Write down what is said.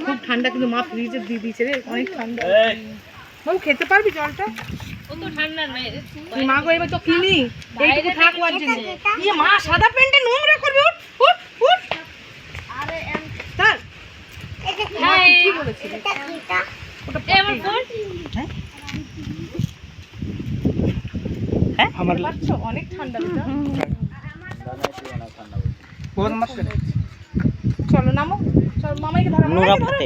খুব ঠান্ডা, কিন্তু মা ফ্রিজে দিয়ে দিয়েছে রে, অনেক ঠান্ডা। বাবু খেতে পারবি জলটা? মা গো এবার তো কিনি, এইটুকু থাক ওর জন্য। ইয়ে মা সাদা প্যান্টে নোংরা করবে, উঠ উঠ উঠ। আরে স্যার কি বলেছিল? ওটা আমার ফোন। হ্যাঁ আমার বাচ্চা অনেক ঠান্ডা এটা। চলো নামো, চলো মামাইকে ধরো, মামাইকে ধরো।